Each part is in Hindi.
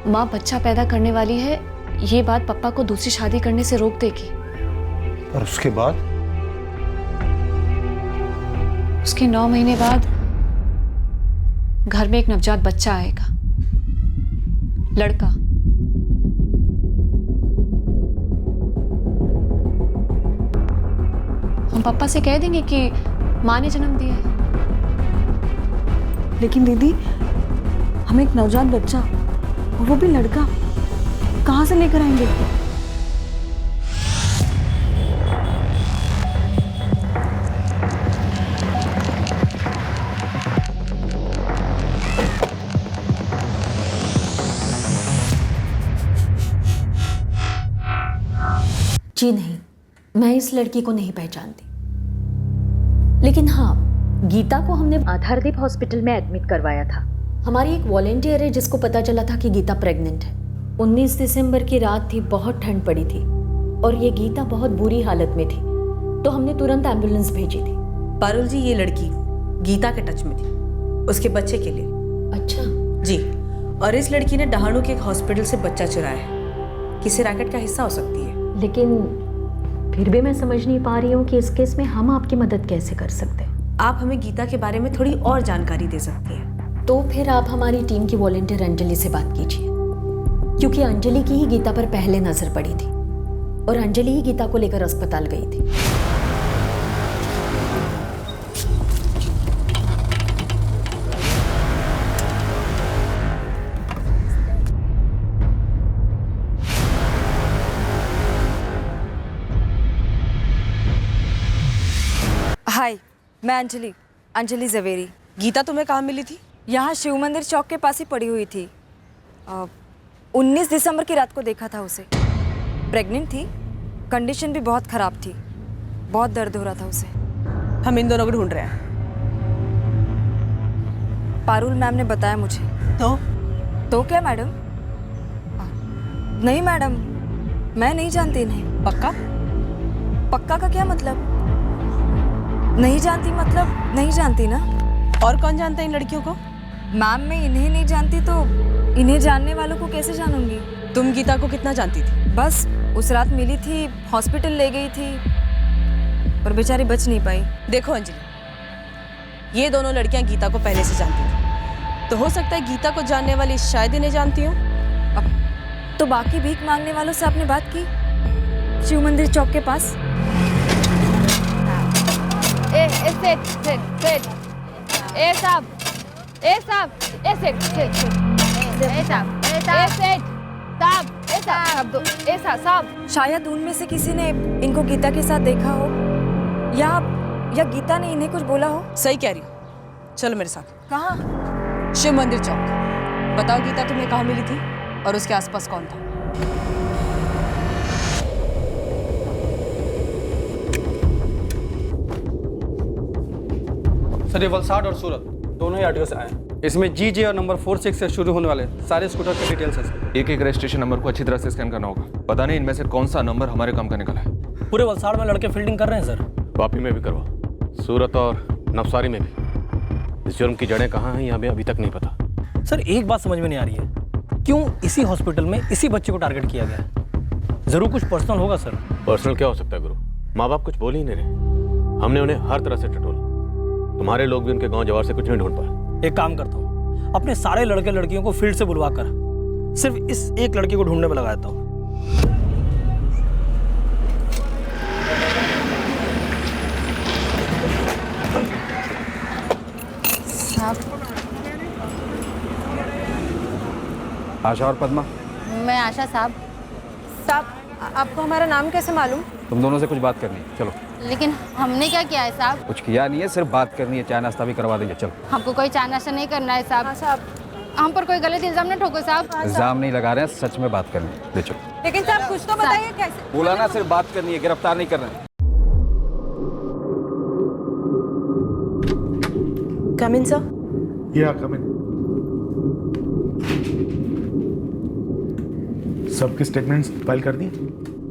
माँ बच्चा पैदा करने वाली है, ये बात पप्पा को दूसरी शादी करने से रोक देगी। और उसके बाद? उसके 9 महीने बाद घर में एक नवजात बच्चा आएगा, लड़का। हम पापा से कह देंगे कि माँ ने जन्म दिया है। लेकिन दीदी, हम एक नवजात बच्चा और वो भी लड़का कहाँ से लेकर आएंगे? जी नहीं, मैं इस लड़की को नहीं पहचानती। लेकिन हाँ, गीता को हमने आधारदीप हॉस्पिटल में एडमिट करवाया था। हमारी एक वॉलेंटियर है जिसको पता चला था कि गीता प्रेग्नेंट है। 19 दिसंबर की रात थी, बहुत ठंड पड़ी थी और ये गीता बहुत बुरी हालत में थी, तो हमने तुरंत एम्बुलेंस भेजी थी। पारुल जी, ये लड़की गीता के टच में थी, उसके बच्चे के लिए। अच्छा जी, और इस लड़की ने डहाणू के एक हॉस्पिटल से बच्चा चुराया है, किसी रैकेट का हिस्सा हो सकती है। लेकिन फिर भी मैं समझ नहीं पा रही हूँ कि इस केस में हम आपकी मदद कैसे कर सकते हैं। आप हमें गीता के बारे में थोड़ी और जानकारी दे सकती हैं। तो फिर आप हमारी टीम की वॉलेंटियर अंजलि से बात कीजिए, क्योंकि अंजलि की ही गीता पर पहले नजर पड़ी थी और अंजलि ही गीता को लेकर अस्पताल गई थी। हाय, मैं अंजलि जवेरी। गीता तुम्हें कहाँ मिली थी? यहाँ शिव मंदिर चौक के पास ही पड़ी हुई थी। 19 दिसंबर की रात को देखा था उसे। प्रेग्नेंट थी, कंडीशन भी बहुत ख़राब थी, बहुत दर्द हो रहा था उसे। हम इन दोनों को ढूंढ रहे हैं। पारुल मैम ने बताया मुझे। तो क्या मैडम? नहीं मैडम, मैं नहीं जानती इन्हें। पक्का? पक्का का क्या मतलब? नहीं जानती मतलब नहीं जानती ना। और कौन जानता है इन लड़कियों को? मैम, मैं इन्हें नहीं जानती तो इन्हें जानने वालों को कैसे जानूंगी? तुम गीता को कितना जानती थी? बस उस रात मिली थी, हॉस्पिटल ले गई थी, पर बेचारी बच नहीं पाई। देखो अंजलि, ये दोनों लड़कियां गीता को पहले से जानती थी, तो हो सकता है गीता को जानने वाली शायद इन्हें जानती हो। तो बाकी भीख मांगने वालों से आपने बात की शिव मंदिर चौक के पास? शायद उनमें से किसी ने इनको गीता के साथ देखा हो, या गीता ने इन्हें कुछ बोला हो। सही कह रही हो, चलो मेरे साथ। कहाँ? शिव मंदिर चौक। बताओ गीता तुम्हें कहाँ मिली थी और उसके आसपास कौन था? सर, ये वलसाड और सूरत दोनों ही आरटीओ से आए हैं। इसमें GJ और नंबर 46 से शुरू होने वाले सारे स्कूटर के डिटेल्स हैं सर। एक रजिस्ट्रेशन नंबर को अच्छी तरह से स्कैन करना होगा। पता नहीं इनमें से कौन सा नंबर हमारे काम का निकला है। पूरे वलसाड़ में लड़के फील्डिंग कर रहे हैं सर। वापी में भी करवा, सूरत और नवसारी में भी। इस जुर्म की जड़ें कहाँ हैं, हमें अभी तक नहीं पता। सर, एक बात समझ में नहीं आ रही है, क्यों इसी हॉस्पिटल में इसी बच्चे को टारगेट किया गया है? जरूर कुछ पर्सनल होगा सर। पर्सनल क्या हो सकता है गुरु? माँ बाप कुछ बोल ही नहीं रहे। हमने उन्हें हर तरह से टटोला। तुम्हारे लोग भी उनके गांव जवार से कुछ नहीं ढूंढ पाए। एक काम करता हूँ, अपने सारे लड़के लड़कियों को फील्ड से बुलवा कर सिर्फ इस एक लड़के को ढूंढने में लगा देता हूँ। आशा और पद्मा। मैं आशा साहब। साहब, आपको हमारा नाम कैसे मालूम? तुम दोनों से कुछ बात करनी है, चलो। लेकिन हमने क्या किया है साहब? कुछ किया नहीं है, सिर्फ बात करनी है। चाय नाश्ता भी करवा देंगे, चलो। हमको कोई चाय नाश्ता नहीं करना है साहब। साहब, हम पर कोई गलत इल्जाम न ठोको साहब। इल्जाम नहीं लगा रहे हैं, सच में बात करनी है, ले चलो। लेकिन साहब कुछ तो बताइए कैसे? बोला ना, सिर्फ बात करनी है, गिरफ्तार नहीं करना है। कम इन सर। या कम इन। सबके स्टेटमेंट्स फाइल कर दी?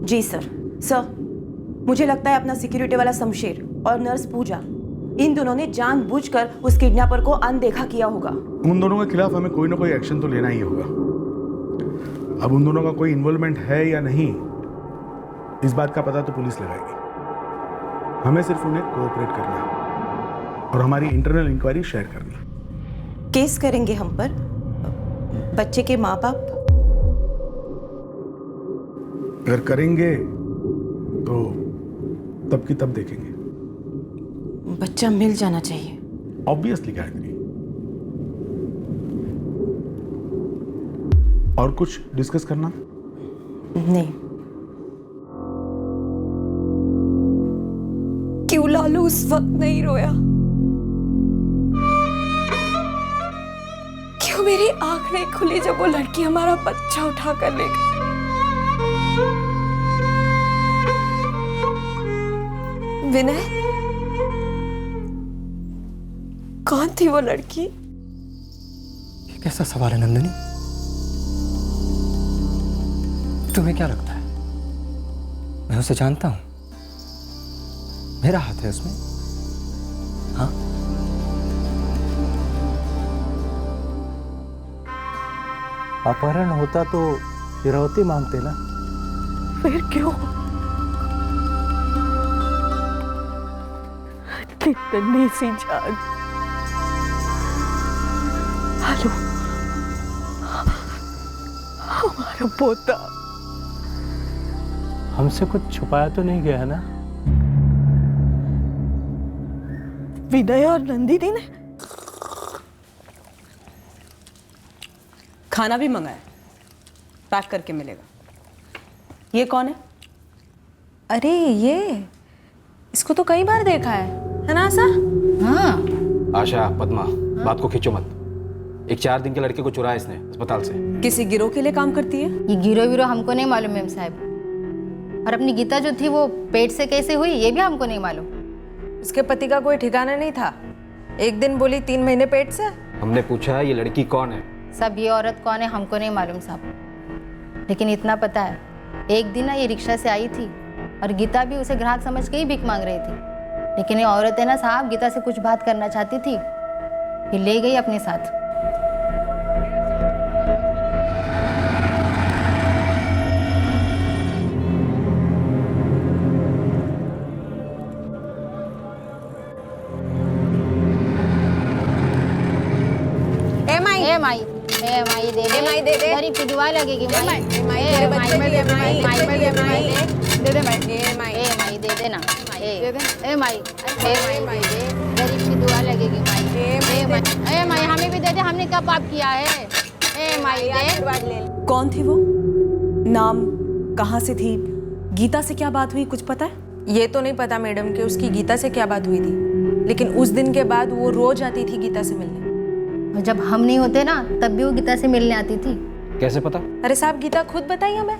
जी सर। सर, मुझे लगता है अपना सिक्योरिटी वाला शमशेर और नर्स पूजा, इन दोनों ने जानबूझकर उस किडनैपर को अनदेखा किया होगा। उन दोनों के खिलाफ हमें कोई ना कोई एक्शन तो लेना ही होगा। अब उन दोनों का कोई इन्वॉल्वमेंट है या नहीं, इस बात का पता तो पुलिस लगाएगी। हमें सिर्फ उन्हें कोऑपरेट करना है और हमारी इंटरनल इंक्वायरी शेयर करनी है। केस करेंगे हम पर? बच्चे के माँ बाप? अगर करेंगे तो तब की तब देखेंगे। बच्चा मिल जाना चाहिए। ऑब्वियसली गायत्री। और कुछ डिस्कस करना? नहीं। क्यों लालू उस वक्त नहीं रोया? क्यों मेरी आंख नहीं खुली जब वो लड़की हमारा बच्चा उठा कर ले गई? विनय, कौन थी वो लड़की? ये कैसा सवाल है नंदिनी? तुम्हें क्या लगता है मैं उसे जानता हूं? मेरा हाथ है उसमें? हाँ? अपहरण होता तो फिरौती मांगते ना। फिर क्यों? कितनी सी जान। हेलो, हमारा पोता। हमसे कुछ छुपाया तो नहीं गया है ना? विनय और नंदिनी ने खाना भी मंगाया, पैक करके मिलेगा। ये कौन है? अरे ये, इसको तो कई बार देखा है ना आशा? हाँ। आशा, पद्मा, बात को खींचो मत। एक 4 दिन के लड़के को चुराया इसने अस्पताल से। किसी गिरोह के लिए काम करती है? ये गिरो विरो हमको नहीं मालूम मैम साहब। और अपनी गीता जो थी वो पेट से कैसे हुई ये भी हमको नहीं मालूम। उसके पति का कोई ठिकाना नहीं था। एक दिन बोली 3 महीने पेट से। हमने पूछा ये लड़की कौन है? सब ये औरत कौन है हमको नहीं मालूम साहब, लेकिन इतना पता है एक दिन ना ये रिक्शा से आई थी और गीता भी उसे ग्राहक समझ के ही भीख मांग रही थी। लेकिन ये औरत है ना साहब, गीता से कुछ बात करना चाहती थी, ये ले गई अपने साथ। ए माई दे दे, माई दे दे, गरीब की दुआ लगेगी माई। माई दे दे, माई दे दे, माई दे दे ना, ए माई दे, गरीब की दुआ लगेगी माई। ए माई हमें भी दे दे, हमने क्या पाप किया है? ए माई दे। कौन थी वो? नाम, कहाँ से थी? गीता से क्या बात हुई, कुछ पता है? ये तो नहीं पता मैडम कि उसकी गीता से क्या बात हुई थी, लेकिन उस दिन के बाद वो रोज आती थी गीता से मिलने। और जब हम नहीं होते ना तब भी वो गीता से मिलने आती थी। कैसे पता? अरे साहब, गीता खुद बताई हमें।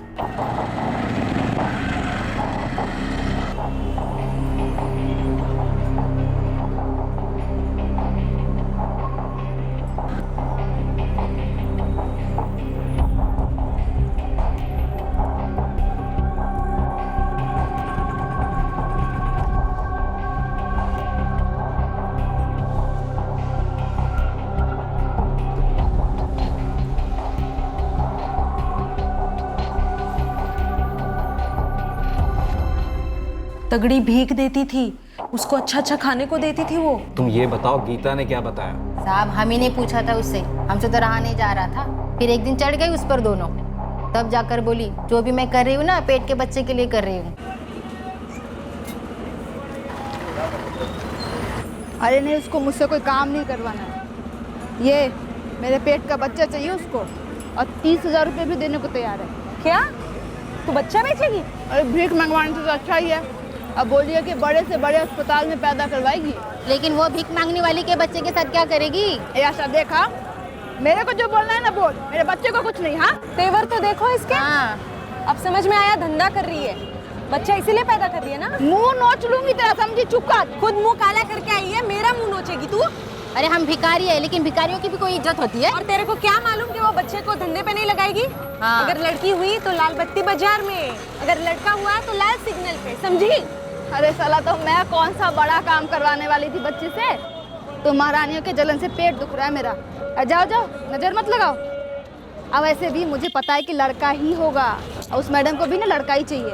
तगड़ी भीख देती थी, उसको अच्छा अच्छा खाने को देती थी वो। तुम ये बताओ गीता ने क्या बताया? साहब हम ही ने पूछा था उससे, हमसे तो रहा नहीं जा रहा था। फिर एक दिन चढ़ गई उस पर दोनों, तब जाकर बोली जो भी मैं कर रही हूँ ना पेट के बच्चे के लिए कर रही हूँ। अरे नहीं, उसको मुझसे कोई काम नहीं करवाना है। ये मेरे पेट का बच्चा चाहिए उसको, और 30,000 रुपये भी देने को तैयार है। क्या तू बच्चा बेचेगी? अरे भीख मंगवाने से तो अच्छा ही है। अब बोलिए कि बड़े से बड़े अस्पताल में पैदा करवाएगी, लेकिन वो भीख मांगने वाली के बच्चे के साथ क्या करेगी? ऐसा देखा, मेरे को जो बोलना है ना बोल, मेरे बच्चे को कुछ नहीं। हाँ, तेवर तो देखो इसके। हाँ। अब समझ में आया, धंधा कर रही है, बच्चा इसीलिए पैदा कर रही है ना। मुंह नोच लूंगी तेरा, समझी? चुप कर। खुद मुंह काला करके आई है, मेरा मुंह नोचेगी तू? अरे हम भिखारी है, लेकिन भिखारियों की भी कोई इज्जत होती है। और तेरे को क्या मालूम कि वो बच्चे को धंधे पे नहीं लगाएगी? हाँ। अगर लड़की हुई तो लाल बत्ती बाजार में, अगर लड़का हुआ तो लाल सिग्नल पे, समझी? अरे साला, तो मैं कौन सा बड़ा काम करवाने वाली थी बच्चे से? तो महारानियों के जलन से पेट दुख रहा है मेरा। जाओ जाओ, नजर मत लगाओ। अब वैसे भी मुझे पता है कि लड़का ही होगा और उस मैडम को भी ना लड़का ही चाहिए।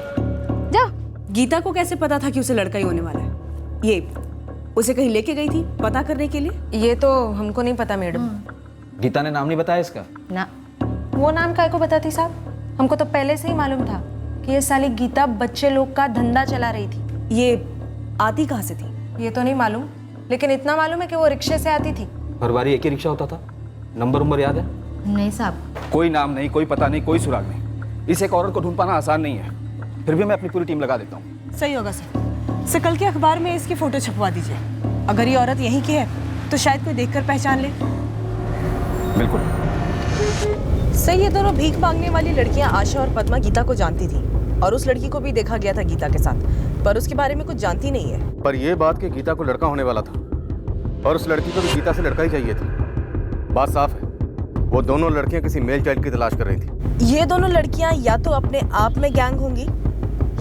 जा। गीता को कैसे पता था कि उसे लड़का ही होने वाला है? ये उसे कहीं लेके गई थी पता करने के लिए? ये तो हमको नहीं पता मैडम। गीता ने नाम नहीं बताया इसका? ना, वो नाम काय को बताती साहब? हमको तो पहले से ही मालूम था कि ये साली गीता बच्चे लोग का धंधा चला रही थी। ये आती कहाँ से थी? ये तो नहीं मालूम, लेकिन इतना मालूम है कि वो रिक्शे से आती थी। हर बारी एक ही रिक्शा होता था? नंबर याद है? नहीं साहब। कोई नाम नहीं, कोई पता नहीं, कोई सुराग नहीं। इस एक औरत को ढूंढ पाना आसान नहीं है, फिर भी मैं अपनी पूरी टीम लगा देता हूँ। सही होगा सर कल के अखबार में इसकी फोटो छपवा दीजिए। अगर ये औरत यहीं की है तो शायद कोई देखकर पहचान ले। बिल्कुल सही, ये दोनों भीख मांगने वाली लड़कियां आशा और पद्मा गीता को जानती थी और उस लड़की को भी देखा गया था गीता के साथ, पर उसके बारे में कुछ जानती नहीं है। पर यह बात कि गीता को लड़का होने वाला था और उस लड़की को भी गीता से लड़का ही चाहिए था, बात साफ है। वो दोनों लड़कियां किसी मेल चाइल्ड की तलाश कर रही थी। ये दोनों लड़कियां या तो अपने आप में गैंग होंगी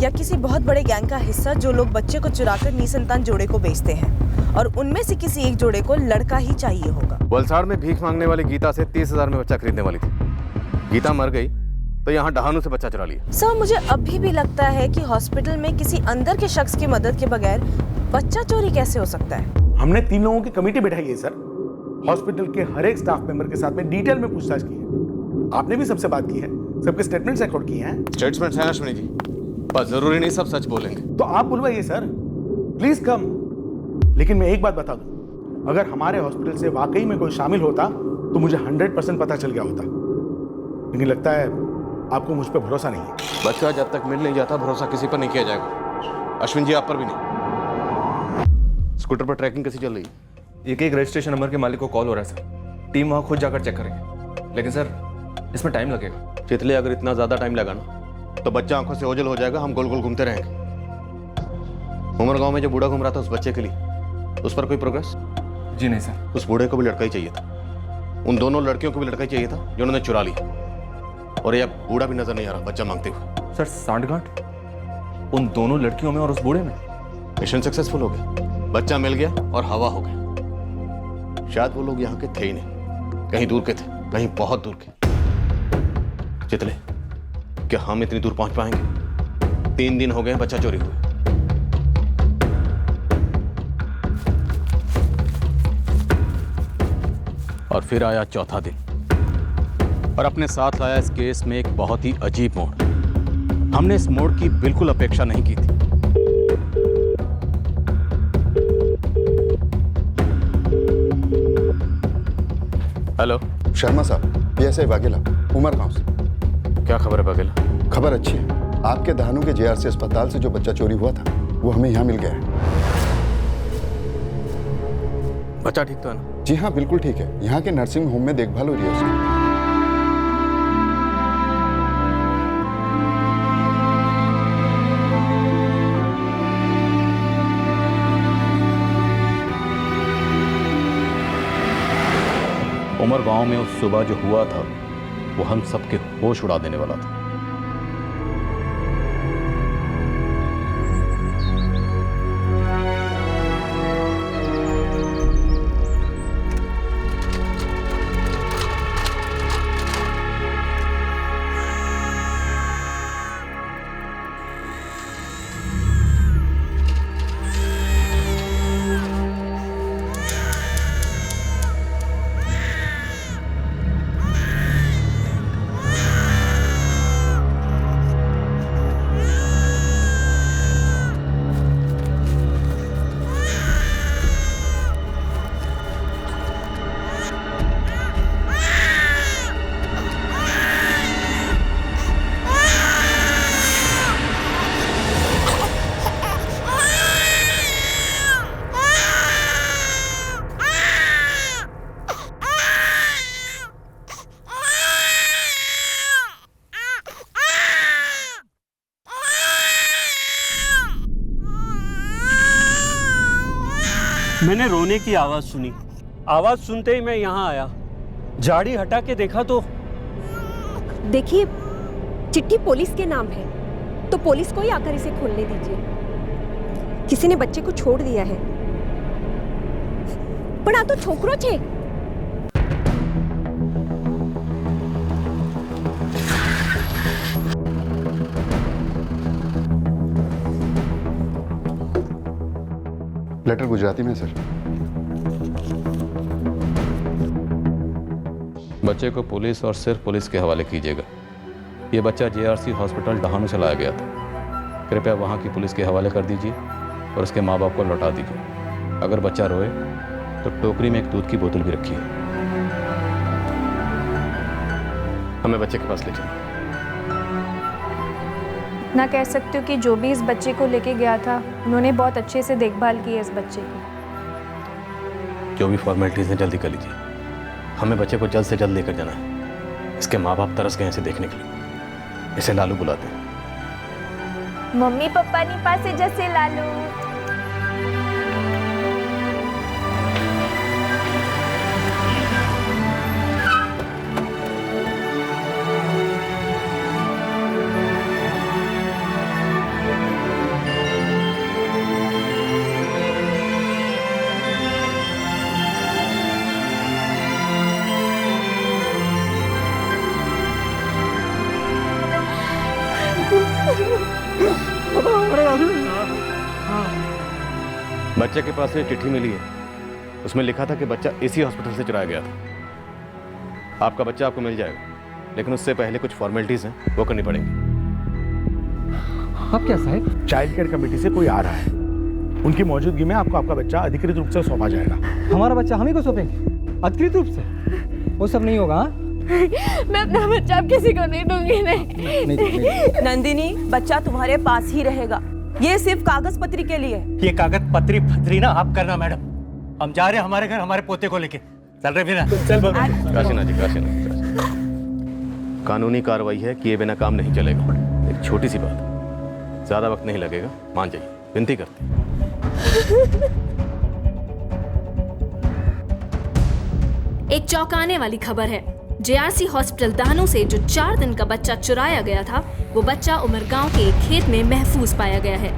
या किसी बहुत बड़े गैंग का हिस्सा, जो लोग बच्चे को चुराकर निसंतान जोड़े को बेचते हैं और उनमें से किसी एक जोड़े को लड़का ही चाहिए होगा। वलसाड़ में भीख मांगने वाली गीता से 30,000 में बच्चा खरीदने वाली थी। गीता मर गई तो यहाँ डहानू से बच्चा चुरा लिया। सर, मुझे अभी भी लगता है कि हॉस्पिटल में किसी अंदर के शख्स की मदद के बगैर बच्चा चोरी कैसे हो सकता है? हमने 3 लोगों की कमेटी बैठाई है सर। हॉस्पिटल के हर एक स्टाफ मेंबर के साथ में डिटेल में पूछताछ की है। आपने भी सबसे बात की है, सबके स्टेटमेंट्स रिकॉर्ड किए हैं। स्टेटमेंट्स हैं अश्विनी जी, पर जरूरी नहीं सब सच बोलेंगे। तो आप बुलवाइए सर, प्लीज कम। लेकिन मैं एक बात बता दूं, अगर हमारे हॉस्पिटल से वाकई में कोई शामिल होता तो मुझे 100% पता चल गया होता। लेकिन लगता है आपको मुझ पर भरोसा नहीं है। बच्चा जब तक मिल नहीं जाता भरोसा किसी पर नहीं किया जाएगा। अश्विन जी, आप पर भी नहीं। स्कूटर पर ट्रैकिंग कैसी चल रही है? एक रजिस्ट्रेशन नंबर के मालिक को कॉल हो रहा है सर। टीम वहाँ खुद जाकर चेक करेंगे, लेकिन सर इसमें टाइम लगेगा। चितले, अगर इतना ज्यादा टाइम लगा ना तो बच्चा आंखों से ओझल हो जाएगा, हम गोल गोल घूमते रहेंगे। उमर गांव में जो बूढ़ा घूम रहा था उस बच्चे के लिए, उस पर कोई प्रोग्रेस? जी नहीं सर। उस बूढ़े को भी लड़का ही चाहिए था, उन दोनों लड़कियों को भी लड़का ही चाहिए था जिन्होंने चुरा लिया, और ये बूढ़ा भी नजर नहीं आ रहा बच्चा मांगते हुए। सर सांठगांठ उन दोनों लड़कियों में और उस बूढ़े में। मिशन सक्सेसफुल हो गया, बच्चा मिल गया और हवा हो गया। शायद वो लोग यहाँ के थे ही नहीं, कहीं दूर के थे, कहीं बहुत दूर के। चितले, क्या हम इतनी दूर पहुंच पाएंगे? 3 दिन हो गए बच्चा चोरी हुए। और फिर आया चौथा दिन और अपने साथ लाया इस केस में एक बहुत ही अजीब मोड़। हमने इस मोड़ की बिल्कुल अपेक्षा नहीं की थी। हेलो शर्मा साहब, पीएसआई वाघेला, उमर गांव से। क्या खबर है वाघेला? खबर अच्छी है। आपके दहानू के जेआरसी अस्पताल से जो बच्चा चोरी हुआ था वो हमें यहाँ मिल गया है। बच्चा ठीक तो है ना? जी हाँ, बिल्कुल ठीक है। यहाँ के नर्सिंग होम में देखभाल हो रही है उसकी। उमर गांव में उस सुबह जो हुआ था वो हम सबके होश उड़ा देने वाला था। मैंने रोने की आवाज सुनी। आवाज सुनते ही मैं यहाँ आया, झाड़ी हटा के देखा तो देखिए, चिट्ठी पुलिस के नाम है तो पुलिस को ही आकर इसे खोलने दीजिए। किसी ने बच्चे को छोड़ दिया है, पर आ तो छोकरो छे। लेटर गुजराती में सर। बच्चे को पुलिस और सिर्फ पुलिस के हवाले कीजिएगा। ये बच्चा जेआरसी हॉस्पिटल डहानू से लाया गया था। कृपया वहाँ की पुलिस के हवाले कर दीजिए और उसके माँ बाप को लौटा दीजिए। अगर बच्चा रोए तो टोकरी में एक दूध की बोतल भी रखी है। हमें बच्चे के पास ले चलिए। ना कह सकते हो कि जो भी इस बच्चे को लेके गया था उन्होंने बहुत अच्छे से देखभाल की है इस बच्चे की। जो भी फॉर्मेलिटीज हैं जल्दी कर लीजिए। हमें बच्चे को जल्द से जल्द लेकर जाना है। इसके माँ बाप तरस गए इसे देखने के लिए। इसे लालू बुलाते हैं। मम्मी पप्पा नी पासे जैसे लालू। बच्चे के पास से चिट्ठी मिली है। उसमें लिखा था कि बच्चा इसी हॉस्पिटल से चुराया गया था। आपका बच्चा आपको मिल जाएगा, लेकिन उससे पहले कुछ फॉर्मेलिटीज हैं वो करनी पड़ेंगी। अब क्या साहब? चाइल्ड केयर कमेटी से कोई आ रहा है। उनकी मौजूदगी में आपको आपका बच्चा अधिकृत रूप से सौंपा जाएगा। हमारा बच्चा हम ही को सौंपेंगे अधिकृत रूप से? वो सब नहीं होगा। हाँ? मैं अपना बच्चा अब किसी को नहीं दूंगी। नहीं। नंदिनी, बच्चा तुम्हारे पास ही रहेगा। ये सिर्फ कागज पत्री के लिए। ये कागज पत्री फतरी ना आप करना मैडम। हम जा रहे हैं हमारे घर हमारे पोते को लेके। चल रहे बिना? चल काशीनाथ जी, काशीनाथ। कानूनी कार्रवाई है कि ये बिना काम नहीं चलेगा। एक छोटी सी बात, ज्यादा वक्त नहीं लगेगा, मान जाइए, विनती करते हैं। एक चौंकाने वाली खबर है। जेआरसी हॉस्पिटल दहानू से जो 4 दिन का बच्चा चुराया गया था, वो बच्चा उमरगांव के एक खेत में महफूज पाया गया है।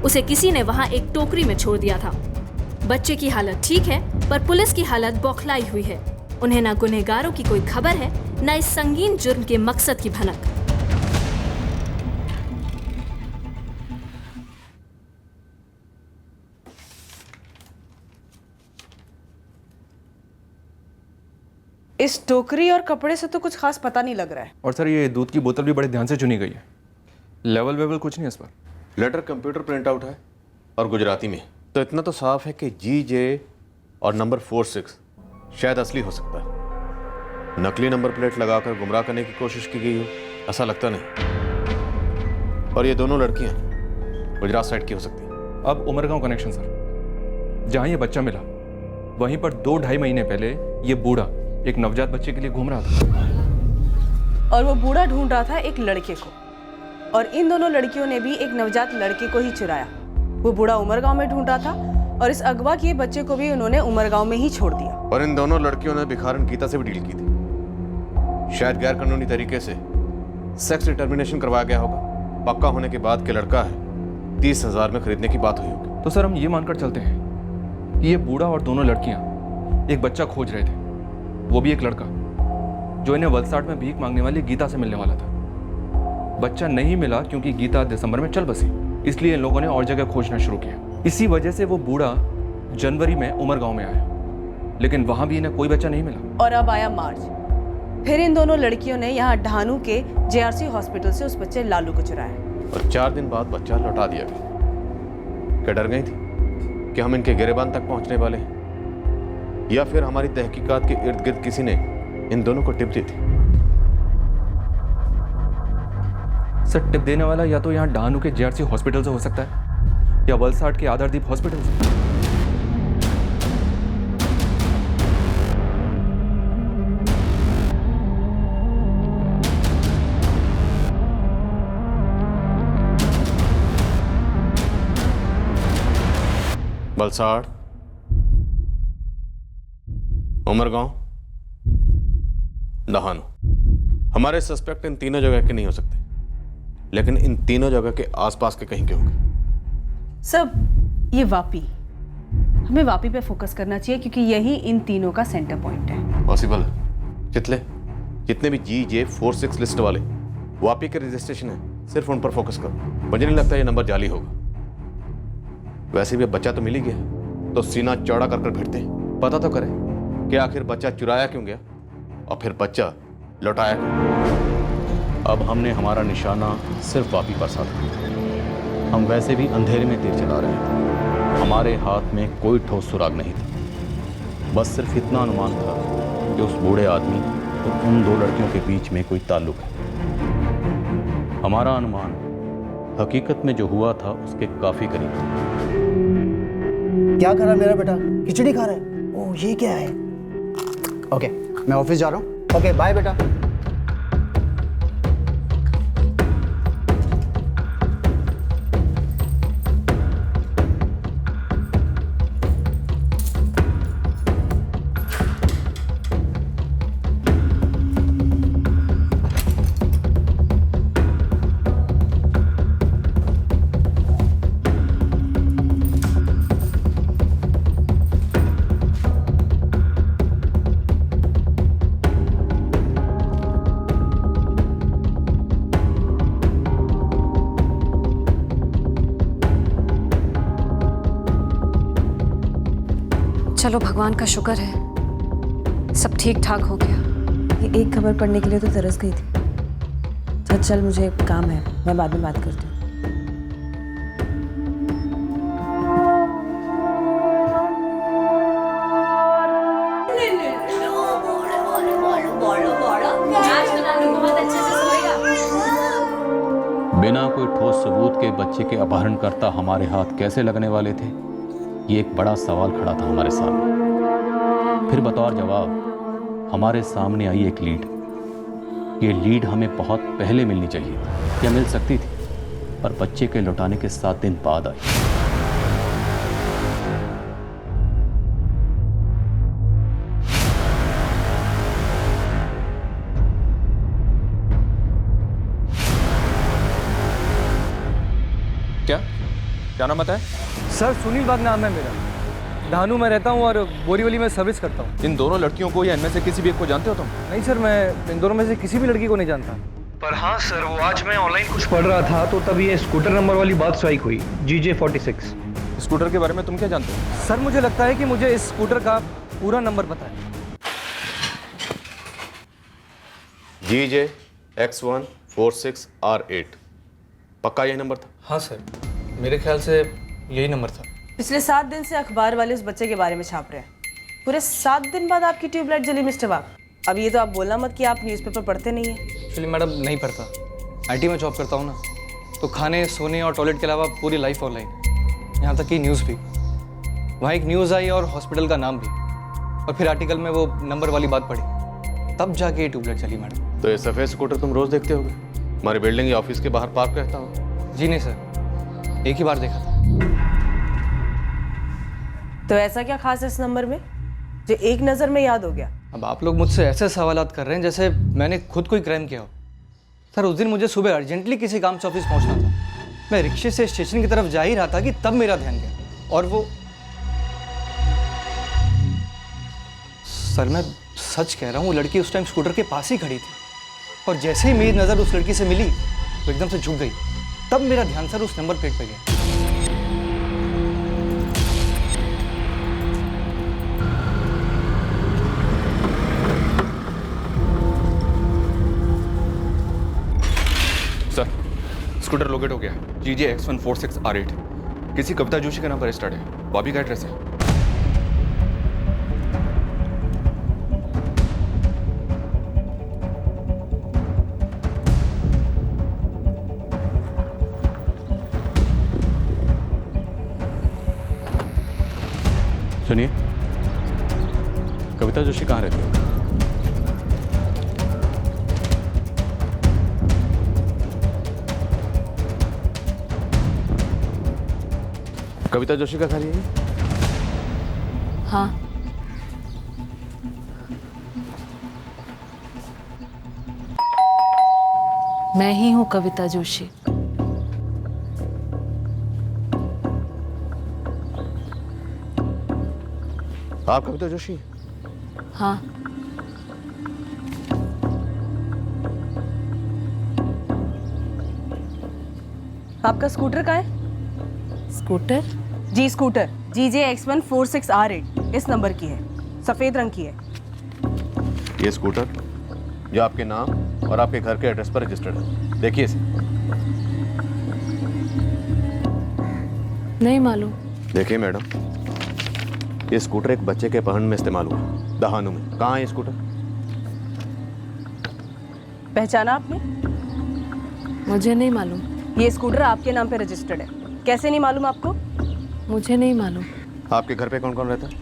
उसे किसी ने वहां एक टोकरी में छोड़ दिया था। बच्चे की हालत ठीक है, पर पुलिस की हालत बौखलाई हुई है। उन्हें न गुनहगारों की कोई खबर है, न इस संगीन जुर्म के मकसद की भनक। इस टोकरी और कपड़े से तो कुछ खास पता नहीं लग रहा है। और सर ये दूध की बोतल भी बड़े ध्यान से चुनी गई है। लेवल वेवल कुछ नहीं है इस पर। लेटर कंप्यूटर प्रिंट आउट है और गुजराती में। तो इतना तो साफ है कि GJ और नंबर 46 शायद असली हो सकता है। नकली नंबर प्लेट लगाकर गुमराह करने की कोशिश की गई हो, ऐसा लगता नहीं। और ये दोनों लड़कियां गुजरात साइड की हो सकती हैं। अब उमरगांव कनेक्शन सर, जहां ये बच्चा मिला वहीं पर 2-2.5 महीने पहले ये बूढ़ा एक नवजात बच्चे के लिए घूम रहा था। और वो बूढ़ा ढूंढ रहा था एक लड़के को, और इन दोनों लड़कियों ने भी एक नवजात लड़के को ही चुराया। वो बूढ़ा उमरगांव में ढूंढ रहा था और इस अगवा किए बच्चे को भी उन्होंने उमरगांव में ही छोड़ दिया। और इन दोनों लड़कियों ने भिखारन गीता से भी डील की थी। शायद गैर कानूनी तरीके से सेक्स डिटर्मिनेशन करवाया गया होगा। पक्का होने के बाद के लड़का है 30,000 में खरीदने की बात हुई होगी। तो सर हम ये मानकर चलते हैं कि ये बूढ़ा और दोनों लड़कियां एक बच्चा खोज रहे थे, वो भी एक लड़का जो इन्हें वलसाड में भीख मांगने वाली गीता से मिलने वाला था। बच्चा नहीं मिला क्योंकि गीता दिसंबर में चल बसी, इसलिए इन लोगों ने और जगह खोजना शुरू किया। इसी वजह से वो बूढ़ा जनवरी में उमरगांव में आया, लेकिन वहां भी इन्हें कोई बच्चा नहीं मिला। और अब आया मार्च, फिर इन दोनों लड़कियों ने यहाँ ढानू के जेआरसी हॉस्पिटल से उस बच्चे लालू को चुराया। और 4 दिन बाद बच्चा लौटा दिया गया। क्या डर गई थी कि हम इनके गिरेबान तक पहुंचने वाले हैं, या फिर हमारी तहकीकात के इर्द गिर्द किसी ने इन दोनों को टिप दी थी? सर टिप देने वाला या तो यहाँ डहानू के जेआरसी हॉस्पिटल से हो सकता है या वलसाड के आधारदीप हॉस्पिटल से। वलसाड, उमरगांव, दहानू। हमारे सस्पेक्ट इन तीनों जगह के नहीं हो सकते, लेकिन इन तीनों जगह के आसपास के कहीं के होंगे। सब ये वापी, हमें वापी पे फोकस करना चाहिए क्योंकि यही इन तीनों का सेंटर पॉइंट है। पॉसिबल है। जितने भी GJ46 लिस्ट वाले वापी के रजिस्ट्रेशन है, सिर्फ उन पर फोकस करो। मुझे नहीं लगता ये नंबर जाली होगा। वैसे भी अब बच्चा तो मिल ही गया, तो सीना चौड़ा कर भिड़ते। पता तो करें कि आखिर बच्चा चुराया क्यों गया और फिर बच्चा लौटाया क्यों। अब हमने हमारा निशाना सिर्फ वापी पर साधा। हम वैसे भी अंधेरे में तीर चला रहे थे, हमारे हाथ में कोई ठोस सुराग नहीं था। बस सिर्फ इतना अनुमान था कि उस बूढ़े आदमी और उन दो लड़कियों के बीच में कोई ताल्लुक है। हमारा अनुमान हकीकत में जो हुआ था उसके काफी करीब था। क्या कर रहा है मेरा बेटा? खिचड़ी खा रहा है? ओह, ये क्या है? ओके, मैं ऑफिस जा रहा हूँ। ओके, बाय बेटा। चलो भगवान का शुक्र है सब ठीक ठाक हो गया। ये एक खबर पढ़ने के लिए तो तरस गई थी। चल मुझे काम है, मैं बाद में बात करती हूँ। बिना कोई ठोस सबूत के बच्चे के अपहरणकर्ता हमारे हाथ कैसे लगने वाले थे, ये एक बड़ा सवाल खड़ा था हमारे सामने। फिर बतौर जवाब हमारे सामने आई एक लीड। ये लीड हमें बहुत पहले मिलनी चाहिए थी, या मिल सकती थी, पर बच्चे के लौटाने के 7 दिन बाद आई। क्या नाम बताए? सर सुनील बाग नाम है मेरा। धानू में रहता हूँ और बोरीवली में सर्विस करता हूँ। इन दोनों लड़कियों को या इनमें से किसी भी एक को जानते हो तुम? नहीं सर, मैं इन दोनों में से किसी भी लड़की को नहीं जानता। पर हाँ सर, वो आज मैं ऑनलाइन कुछ पढ़ रहा था तो तब ये स्कूटर नंबर वाली बात स्ट्राइक हुई, GJ46। स्कूटर के बारे में तुम क्या जानते हो? सर मुझे लगता है कि मुझे इस स्कूटर का पूरा नंबर पता है। GJ X146R8। पक्का यही नंबर था? हाँ सर, मेरे ख्याल से यही नंबर था। पिछले 7 दिन से अखबार वाले उस बच्चे के बारे में छाप रहे हैं। पूरे 7 दिन बाद आपकी ट्यूबलाइट जली मिस्टर बाग। अब ये तो आप बोलना मत कि आप न्यूज़पेपर पढ़ते नहीं हैं। एक्चुअली मैडम नहीं पढ़ता, IT में जॉब करता हूँ ना, तो खाने सोने और टॉयलेट के अलावा पूरी लाइफ ऑनलाइन, यहाँ तक कि न्यूज़ भी। वहाँ एक न्यूज़ आई और हॉस्पिटल का नाम भी, और फिर आर्टिकल में वो नंबर वाली बात पढ़ी, तब जाके ये ट्यूबलाइट चली मैडम। तो ये सफ़ेद स्कूटर तुम रोज़ देखते होगे? हमारी बिल्डिंग या ऑफिस के बाहर पार्क रहता हो? जी नहीं सर, एक ही बार देखा था। तो ऐसा क्या खास है इस नंबर में जो एक नज़र में याद हो गया? अब आप लोग मुझसे ऐसे सवालात कर रहे हैं जैसे मैंने खुद कोई क्राइम किया हो। सर उस दिन मुझे सुबह अर्जेंटली किसी काम से ऑफिस पहुंचना था। मैं रिक्शे से स्टेशन की तरफ जा ही रहा था कि तब मेरा ध्यान गया, और वो सर मैं सच कह रहा हूँ, वो लड़की उस टाइम स्कूटर के पास ही खड़ी थी, और जैसे ही मेरी नज़र उस लड़की से मिली तो एकदम से झुक गई। तब मेरा ध्यान सर उस नंबर प्लेट पे गया। सर स्कूटर लोकेट हो गया, GJ X146R8। किसी कविता जोशी का नाम पर रजिस्टर्ड है, वापी का एड्रेस है। सुनिए, कविता जोशी कहाँ रहती है? कविता जोशी का घर यही? हाँ। मैं ही हूँ कविता जोशी। आप कविता जोशी? हाँ। आपका स्कूटर कहाँ है? स्कूटर? जी स्कूटर GJ-X146R8 इस नंबर की है, सफेद रंग की है। ये स्कूटर जो आपके नाम और आपके घर के एड्रेस पर रजिस्टर्ड है, देखिए इसे। नहीं मालूम। देखिए मैडम, ये स्कूटर एक बच्चे के अपहरण में इस्तेमाल हुआ, दहानू में। कहाँ है ये स्कूटर? पहचाना आपने? मुझे नहीं मालूम। ये स्कूटर आपके नाम पे रजिस्टर्ड है, कैसे नहीं मालूम आपको? मुझे नहीं मालूम। आपके घर पे कौन कौन रहता है?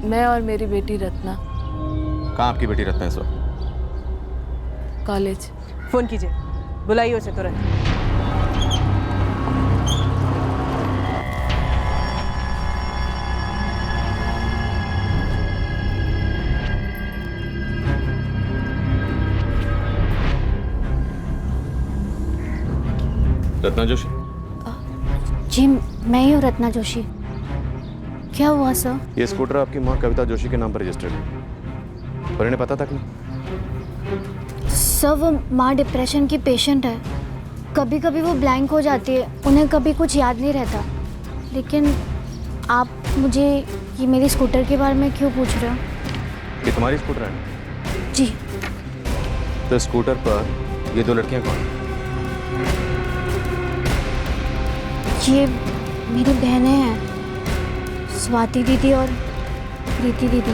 मैं और मेरी बेटी रत्ना। कहाँ आपकी बेटी रत्ना है इस वक्त? कॉलेज। फोन कीजिए, बुलाइए उसे तुरंत। रत्ना जोशी? जी मैं ही हूँ रत्ना जोशी। क्या हुआ सर? ये स्कूटर आपकी माँ कविता जोशी के नाम पर रजिस्टर्ड है, पर इन्हें पता तक नहीं। सर वो माँ डिप्रेशन की पेशेंट है, कभी कभी वो ब्लैंक हो जाती है, उन्हें कभी कुछ याद नहीं रहता। लेकिन आप मुझे ये मेरी स्कूटर के बारे में क्यों पूछ रहे हो? ये तुम्हारी स्कूटर है? जी। तो स्कूटर पर ये दो लड़कियां कौन हैं? ये मेरी बहनें हैं, स्वाति दीदी और प्रीति दीदी।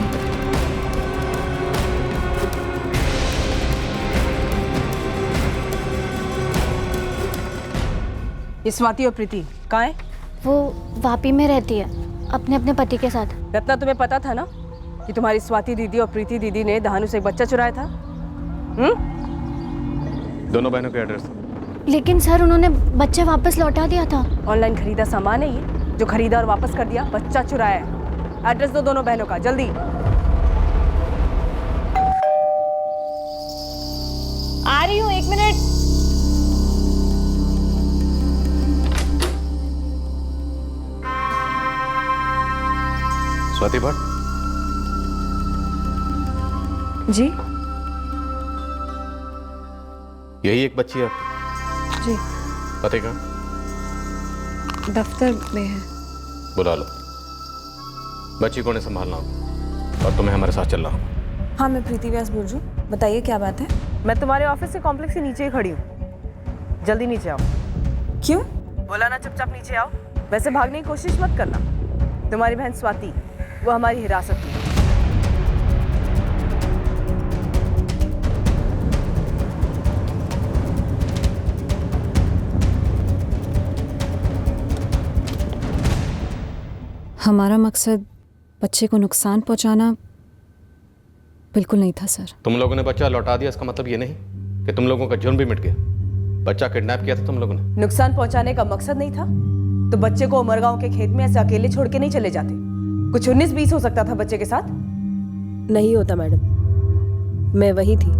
ये स्वाति और प्रीति कहाँ है? वो वापी में रहती है अपने अपने पति के साथ। रत्ना तुम्हें पता था ना कि तुम्हारी स्वाति दीदी और प्रीति दीदी ने दहानू से एक बच्चा चुराया था? दोनों बहनों के एड्रेस? लेकिन सर उन्होंने बच्चा वापस लौटा दिया था। ऑनलाइन खरीदा सामान है ये जो खरीदा और वापस कर दिया, बच्चा चुराया है। एड्रेस दो दोनों बहनों का, जल्दी। आ रही हूँ, 1 मिनट। स्वाति भट्ट जी? यही एक बच्ची है आपकी? जी। पते कहाँ? दफ्तर में है। बुला लो। बच्ची को ने संभालना होगा और तुम्हें हमारे साथ चलना होगा। हाँ, मैं प्रीति व्यास बोल रही हूँ, बताइए क्या बात है? मैं तुम्हारे ऑफिस से कॉम्प्लेक्स के नीचे ही खड़ी हूँ, जल्दी नीचे आओ। क्यों? बोला ना चुपचाप नीचे आओ। वैसे भागने की कोशिश मत करना, तुम्हारी बहन स्वाति वो हमारी हिरासत में है। हमारा मकसद बच्चे को नुकसान पहुंचाना बिल्कुल नहीं था सर। तुम लोगों ने बच्चा लौटा दिया, इसका मतलब ये नहीं कि तुम लोगों का जुर्म भी मिट गया। बच्चा किडनैप किया था तुम लोगों ने। नुकसान पहुंचाने का मकसद नहीं था तो बच्चे को उमरगांव के खेत में ऐसे अकेले छोड़ के नहीं चले जाते। कुछ 19-20 हो सकता था बच्चे के साथ। नहीं होता मैडम, मैं वही थी।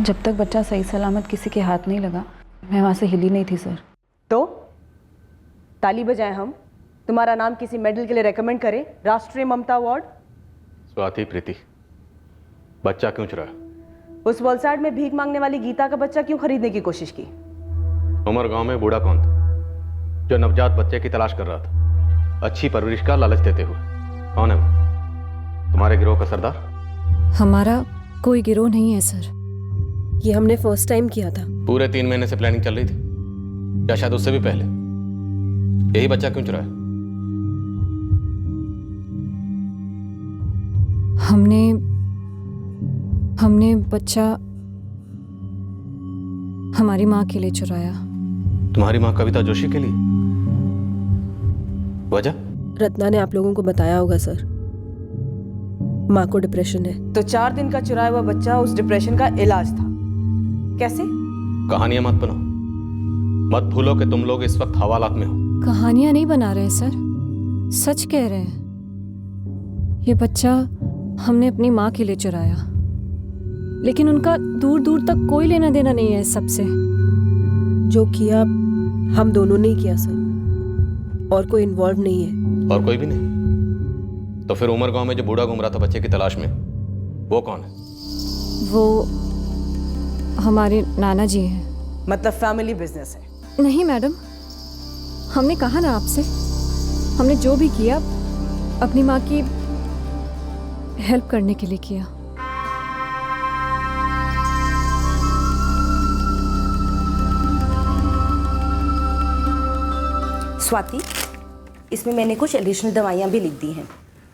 जब तक बच्चा सही सलामत किसी के हाथ नहीं लगा, मैं वहाँ से हिली नहीं थी सर। तो ताली बजाएं हम, तुम्हारा नाम किसी मेडल के लिए रेकमेंड करें, राष्ट्रीय ममता अवार्ड। स्वाति, प्रीति, बच्चा क्यों चुराया? उस वलसाड में भीख मांगने वाली गीता का बच्चा क्यों खरीदने की कोशिश की? उमर गांव में बूढ़ा कौन था जो नवजात बच्चे की तलाश कर रहा था, अच्छी परवरिश का लालच देते हुए? कौन है वो? तुम्हारे गिरोह का सरदार? हमारा कोई गिरोह नहीं है सर। ये हमने फर्स्ट टाइम किया था। पूरे 3 महीने से प्लानिंग चल रही थी। या शायद उससे भी पहले? यही बच्चा क्यों चुराया? हमने बच्चा हमारी माँ के लिए चुराया। तुम्हारी माँ कविता जोशी के लिए? वजह? रत्ना ने आप लोगों को बताया होगा सर, माँ को डिप्रेशन है, तो 4 दिन का चुराया हुआ बच्चा उस डिप्रेशन का इलाज था। कैसे? कहानियां मत बनाओ। मत भूलो कि तुम लोग इस वक्त हवालात में हो। कहानियां नहीं बना रहे सर, सच कह रहे हैं। ये बच्चा हमने अपनी माँ के लिए चुराया, लेकिन उनका दूर दूर तक कोई लेना देना नहीं है इस सबसे। जो किया हम दोनों ने किया सर, और कोई इन्वॉल्व नहीं है। और कोई भी नहीं? तो फिर उमर गांव में जो बूढ़ा घूम रहा था बच्चे की तलाश में, वो कौन है? वो हमारे नाना जी हैं। मतलब फैमिली बिजनेस है? नहीं मैडम, हमने कहा ना आपसे, हमने जो भी किया अपनी माँ की हेल्प करने के लिए किया। स्वाति, इसमें मैंने कुछ एडिशनल दवाइयाँ भी लिख दी हैं,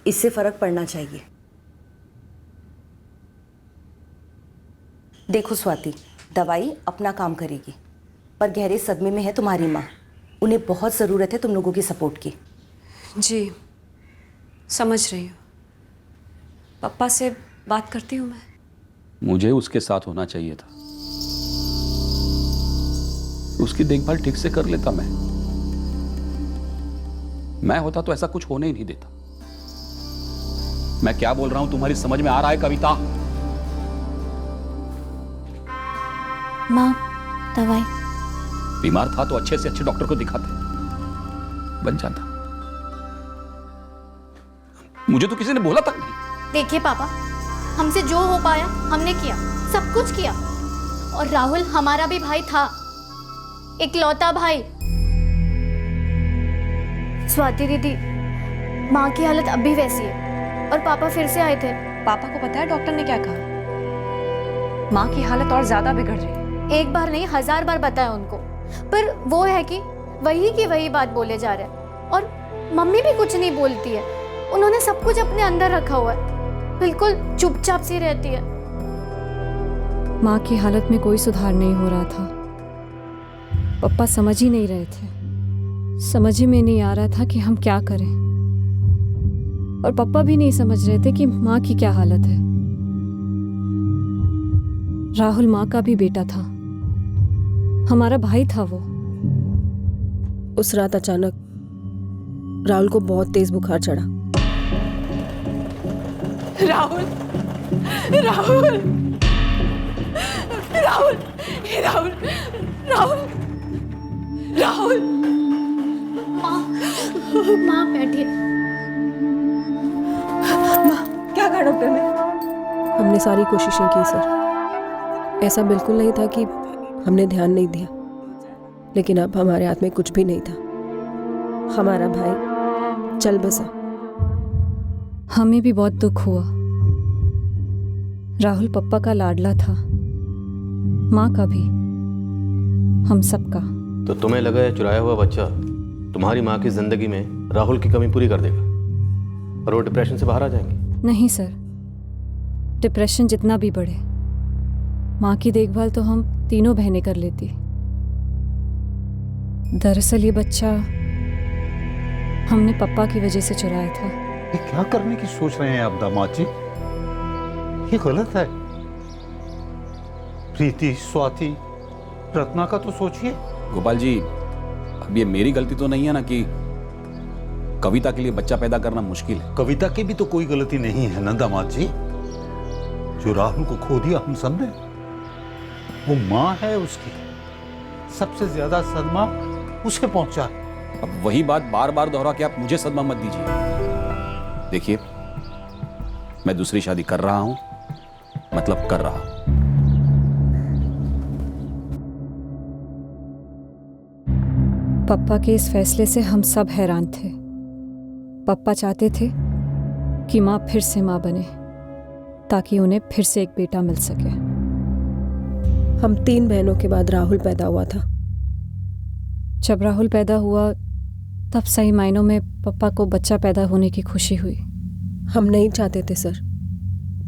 इससे फर्क पड़ना चाहिए। देखो स्वाति, दवाई अपना काम करेगी, पर गहरे सदमे में है तुम्हारी माँ। उन्हें बहुत ज़रूरत है तुम लोगों की सपोर्ट की। जी समझ रही हूँ, पापा से बात करती हूँ मैं। मुझे उसके साथ होना चाहिए था, उसकी देखभाल ठीक से कर लेता मैं होता तो ऐसा कुछ होने ही नहीं देता। मैं क्या बोल रहा हूं तुम्हारी समझ में आ रहा है कविता? माँ, दवाई। बीमार था तो अच्छे से अच्छे डॉक्टर को दिखाते, बन जाता। मुझे तो किसी ने बोला तक नहीं। देखिए पापा, हमसे जो हो पाया हमने किया, सब कुछ किया। और राहुल हमारा भी भाई था, इकलौता भाई। स्वाति दीदी, माँ की हालत अब भी वैसी है और पापा फिर से आए थे। पापा को पता है डॉक्टर ने क्या कहा? माँ की हालत और ज्यादा बिगड़ रही है। एक बार नहीं 1000 बार बताया उनको, पर वो है कि वही की वही बात बोले जा रहे हैं। और मम्मी भी कुछ नहीं बोलती है, उन्होंने सब कुछ अपने अंदर रखा हुआ है, बिल्कुल चुपचाप सी रहती है। माँ की हालत में कोई सुधार नहीं हो रहा था। पापा समझ ही नहीं रहे थे, समझ ही में नहीं आ रहा था कि हम क्या करें। और पापा भी नहीं समझ रहे थे कि माँ की क्या हालत है। राहुल माँ का भी बेटा था, हमारा भाई था वो। उस रात अचानक राहुल को बहुत तेज बुखार चढ़ा। राहुल, राहुल, राहुल, राहुल, राहुल, राहुल। माँ बैठिए। माँ, क्या कहा डॉक्टर ने? हमने सारी कोशिशें की सर, ऐसा बिल्कुल नहीं था कि हमने ध्यान नहीं दिया, लेकिन अब हमारे हाथ में कुछ भी नहीं था। हमारा भाई चल बसा। हमें भी बहुत दुख हुआ। राहुल पप्पा का लाडला था, माँ का भी, हम सबका। तो तुम्हें लगा है चुराया हुआ बच्चा तुम्हारी माँ की जिंदगी में राहुल की कमी पूरी कर देगा और वो डिप्रेशन से बाहर आ जाएंगे? नहीं सर, डिप्रेशन जितना भी बढ़े, माँ की देखभाल तो हम तीनों बहनें कर लेती। दरअसल ये बच्चा हमने पप्पा की वजह से चुराया था। ये क्या करने की सोच रहे हैं आप दामाद जी? ये गलत है। प्रीति, स्वाति, रत्ना का तो सोचिए। गोपाल जी, अब ये मेरी गलती तो नहीं है ना कि कविता के लिए बच्चा पैदा करना मुश्किल है। कविता की भी तो कोई गलती नहीं है ना दामाद जी। जो राहुल को खो दिया हम सब ने, वो माँ है उसकी, सबसे ज्यादा सदमा उसे पहुंचा है। अब वही बात बार बार दोहरा के आप मुझे सदमा मत दीजिए। देखिए, मैं दूसरी शादी कर रहा हूं, मतलब कर रहा हूं। पापा के इस फैसले से हम सब हैरान थे। पापा चाहते थे कि माँ फिर से माँ बने, ताकि उन्हें फिर से एक बेटा मिल सके। हम 3 बहनों के बाद राहुल पैदा हुआ था। जब राहुल पैदा हुआ तब सही मायनों में पापा को बच्चा पैदा होने की खुशी हुई। हम नहीं चाहते थे सर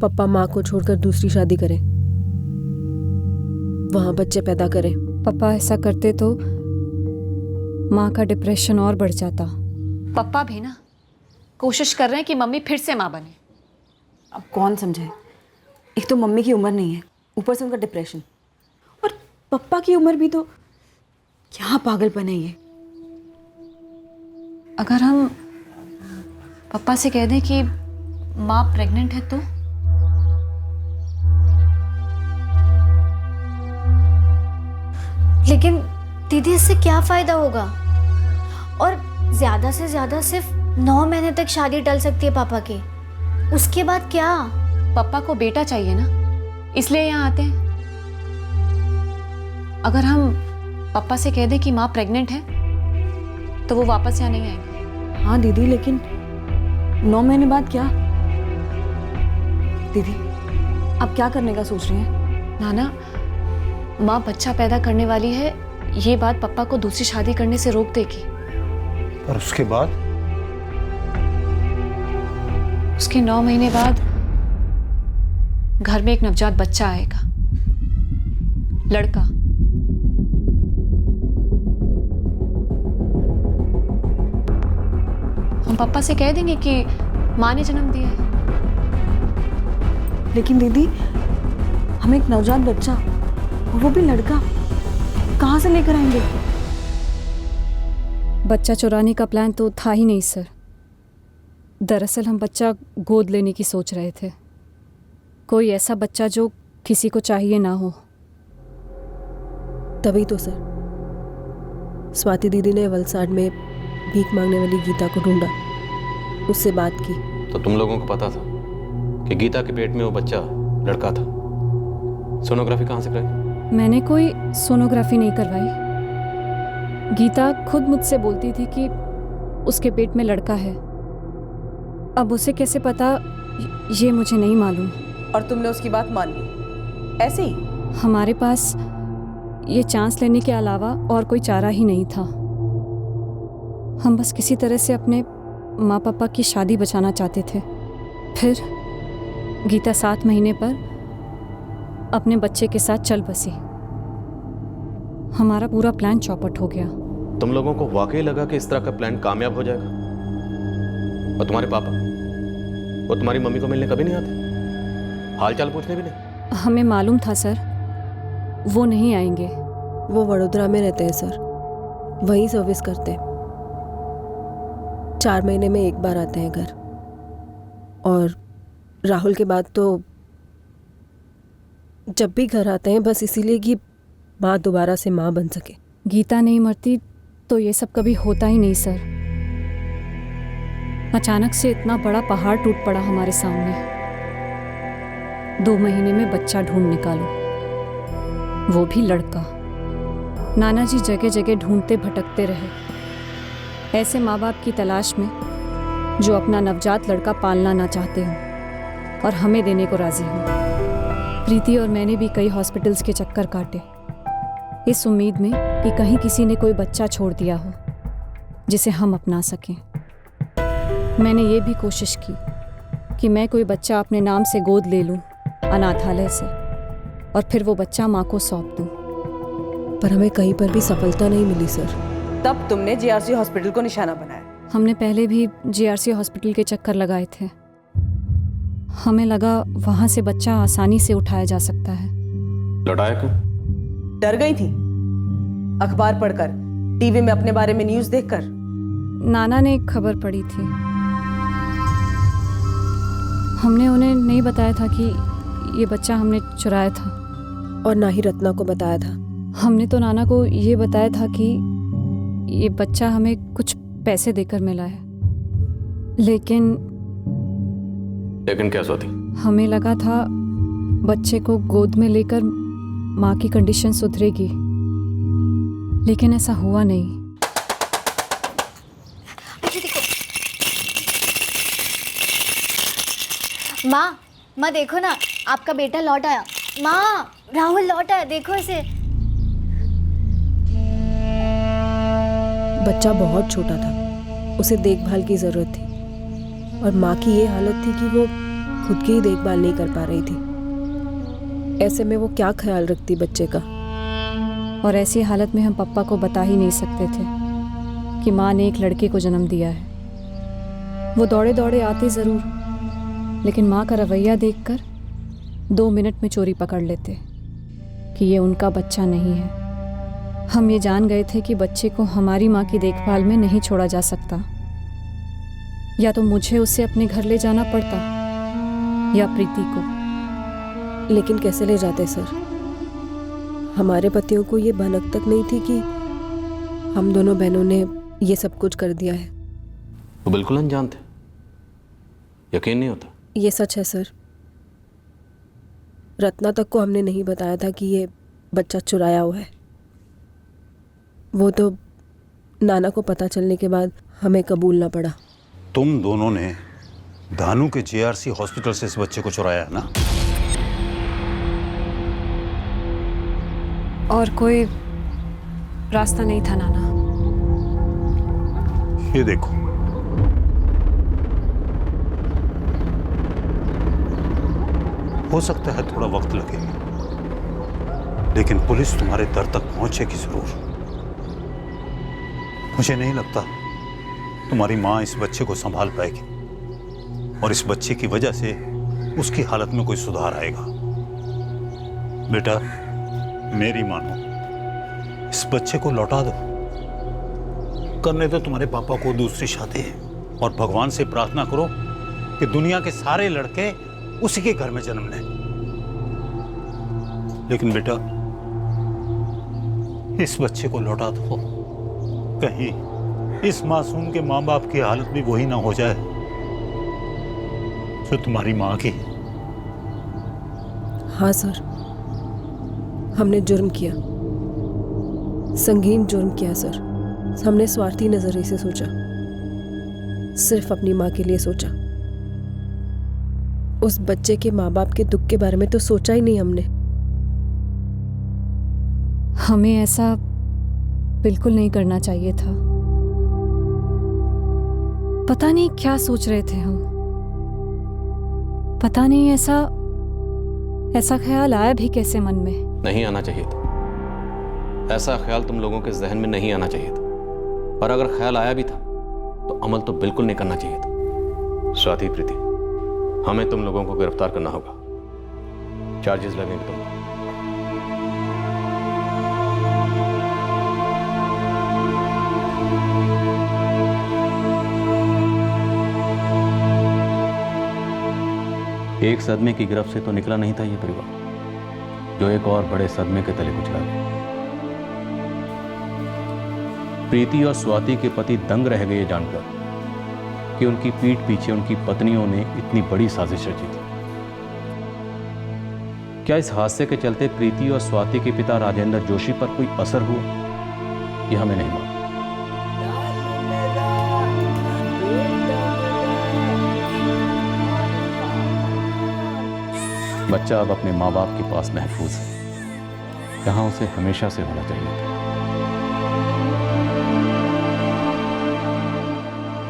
पापा माँ को छोड़कर दूसरी शादी करें, वहां बच्चे पैदा करें। पापा ऐसा करते तो माँ का डिप्रेशन और बढ़ जाता। पापा भी ना कोशिश कर रहे हैं कि मम्मी फिर से माँ बने। अब कौन समझे, एक तो मम्मी की उम्र नहीं है, ऊपर से उनका डिप्रेशन, और पप्पा की उम्र भी तो क्या पागलपन है ये। अगर हम पापा से कह दें कि माँ प्रेग्नेंट है तो? लेकिन दीदी इससे क्या फायदा होगा? और ज्यादा से ज्यादा सिर्फ 9 महीने तक शादी टल सकती है पापा की, उसके बाद क्या? पापा को बेटा चाहिए ना, इसलिए यहाँ आते हैं। अगर हम पापा से कह दें कि माँ प्रेग्नेंट है तो वो वापस यहाँ नहीं आएंगे। हाँ दीदी, लेकिन 9 महीने बाद क्या? दीदी आप क्या करने का सोच रही हैं? नाना, माँ बच्चा पैदा करने वाली है, ये बात पापा को दूसरी शादी करने से रोक देगी। और उसके बाद? उसके 9 महीने बाद घर में एक नवजात बच्चा आएगा, लड़का। हम पापा से कह देंगे कि माँ ने जन्म दिया है। लेकिन दीदी हमें एक नवजात बच्चा, और वो भी लड़का, कहाँ से लेकर आएंगे? बच्चा चुराने का प्लान तो था ही नहीं सर। दरअसल हम बच्चा गोद लेने की सोच रहे थे, कोई ऐसा बच्चा जो किसी को चाहिए ना हो। तभी तो सर स्वाति दीदी ने वलसाड में भीख मांगने वाली गीता को ढूंढा, उससे बात की। तो तुम लोगों को पता था कि गीता के पेट में वो बच्चा लड़का था? सोनोग्राफी कहाँ से कराई? मैंने कोई सोनोग्राफी नहीं करवाई। गीता खुद मुझसे बोलती थी कि उसके पेट में लड़का है। अब उसे कैसे पता ये मुझे नहीं मालूम। और तुमने उसकी बात मान ली ऐसे ही? हमारे पास ये चांस लेने के अलावा और कोई चारा ही नहीं था। हम बस किसी तरह से अपने माँ पापा की शादी बचाना चाहते थे। फिर गीता 7 महीने पर अपने बच्चे के साथ चल बसी। हमारा पूरा प्लान चौपट हो गया। तुम लोगों को वाकई लगा कि इस तरह का प्लान कामयाब हो जाएगा? और तुम्हारे पापा, वो तुम्हारी मम्मी को मिलने कभी नहीं आते? हाल चाल पूछने भी नहीं? हमें मालूम था सर, वो नहीं आएंगे। वो वडोदरा में रहते हैं सर, वहीं सर्विस करते हैं। 4 महीने में एक बार आते हैं घर। और राहुल के बाद तो जब भी घर आते हैं बस इसीलिए कि माँ दोबारा से माँ बन सके। गीता नहीं मरती तो ये सब कभी होता ही नहीं सर। अचानक से इतना बड़ा पहाड़ टूट पड़ा हमारे सामने। 2 महीने में बच्चा ढूंढ निकालो, वो भी लड़का। नाना जी जगह जगह ढूंढते भटकते रहे, ऐसे माँ बाप की तलाश में जो अपना नवजात लड़का पालना ना चाहते हों और हमें देने को राजी हों। प्रीति और मैंने भी कई हॉस्पिटल्स के चक्कर काटे, इस उम्मीद में कि कहीं किसी ने कोई बच्चा छोड़ दिया हो जिसे हम अपना सकें। मैंने ये भी कोशिश की कि मैं कोई बच्चा अपने नाम से गोद ले लूं अनाथालय से, और फिर वो बच्चा माँ को सौंप दूं। पर हमें कहीं पर भी सफलता नहीं मिली सर। तब तुमने जीआरसी हॉस्पिटल को निशाना बनाया? हमने पहले भी जीआरसी हॉस्पिटल के चक्कर लगाए थे। हमें लगा वहां से बच्चा आसानी से उठाया जा सकता है। लौटाया क्यों? डर गई थी अखबार पढ़कर, टीवी में अपने बारे में न्यूज़ देखकर? नाना ने एक खबर पढ़ी थी। हमने उन्हें नहीं बताया था कि ये बच्चा हमने चुराया था, और ना ही रत्ना को बताया था। हमने तो नाना को ये बताया था कि ये बच्चा हमें कुछ पैसे देकर मिला है। लेकिन क्या स्वाति? हमें लगा था बच्चे को गोद में लेकर माँ की कंडीशन सुधरेगी, लेकिन ऐसा हुआ नहीं। माँ देखो ना, आपका बेटा लौट आया। माँ, राहुल लौट आया, देखो इसे। बच्चा बहुत छोटा था, उसे देखभाल की ज़रूरत थी और माँ की ये हालत थी कि वो खुद की ही देखभाल नहीं कर पा रही थी। ऐसे में वो क्या ख्याल रखती बच्चे का। और ऐसी हालत में हम पप्पा को बता ही नहीं सकते थे कि माँ ने एक लड़के को जन्म दिया है। वो दौड़े दौड़े आते ज़रूर, लेकिन माँ का रवैया देखकर 2 मिनट में चोरी पकड़ लेते कि ये उनका बच्चा नहीं है। हम ये जान गए थे कि बच्चे को हमारी माँ की देखभाल में नहीं छोड़ा जा सकता। या तो मुझे उसे अपने घर ले जाना पड़ता या प्रीति को। लेकिन कैसे ले जाते सर? हमारे पतियों को ये भनक तक नहीं थी कि हम दोनों बहनों ने ये सब कुछ कर दिया है। वो बिल्कुल अनजान थे, यकीन नहीं होता। ये सच है सर। रत्ना तक को हमने नहीं बताया था कि ये बच्चा चुराया हुआ है। वो तो नाना को पता चलने के बाद हमें कबूलना पड़ा। तुम दोनों ने धानु के जेआरसी हॉस्पिटल से इस बच्चे को चुराया है ना? और कोई रास्ता नहीं था नाना। ये देखो, हो सकता है थोड़ा वक्त लगे, लेकिन पुलिस तुम्हारे दर तक पहुंचेगी जरूर। मुझे नहीं लगता तुम्हारी माँ इस बच्चे को संभाल पाएगी और इस बच्चे की वजह से उसकी हालत में कोई सुधार आएगा। बेटा, मेरी मानो, इस बच्चे को लौटा दो। करने दो तुम्हारे पापा को दूसरी शादी और भगवान से प्रार्थना करो कि दुनिया के सारे लड़के उसी के घर में जन्म लें। लेकिन बेटा, इस बच्चे को लौटा दो। कहीं इस मासूम के माँ बाप की हालत भी वही ना हो जाए जो तुम्हारी माँ की। हाँ सर, हमने जुर्म किया, संगीन जुर्म किया सर। हमने स्वार्थी नजरिए से सोचा, सिर्फ अपनी माँ के लिए सोचा। उस बच्चे के माँ बाप के दुख के बारे में तो सोचा ही नहीं हमने। हमें ऐसा बिल्कुल नहीं करना चाहिए था। पता नहीं क्या सोच रहे थे हम। पता नहीं ऐसा ख्याल आया भी कैसे मन में। नहीं आना चाहिए था। ऐसा ख्याल तुम लोगों के जहन में नहीं आना चाहिए था। और अगर ख्याल आया भी था तो अमल तो बिल्कुल नहीं करना चाहिए था। स्वाति, प्रीति, हमें तुम लोगों को गिरफ्तार करना होगा। चार्जेस लगेंगे तुमको। एक सदमे की गिरफ्त से तो निकला नहीं था ये परिवार, जो एक और बड़े सदमे के तले कुचला गया। प्रीति और स्वाति के पति दंग रह गए जानकर कि उनकी पीठ पीछे उनकी पत्नियों ने इतनी बड़ी साजिश रची थी। क्या इस हादसे के चलते प्रीति और स्वाति के पिता राजेंद्र जोशी पर कोई असर हुआ, यह हमें नहीं मालूम। बच्चा अब अपने माँ बाप के पास महफूज है, जहां उसे हमेशा से होना चाहिए था।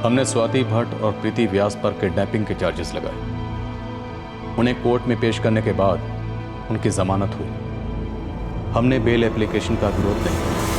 हमने स्वाति भट्ट और प्रीति व्यास पर किडनैपिंग के चार्जेस लगाए। उन्हें कोर्ट में पेश करने के बाद उनकी जमानत हुई। हमने बेल एप्लीकेशन का विरोध नहीं किया।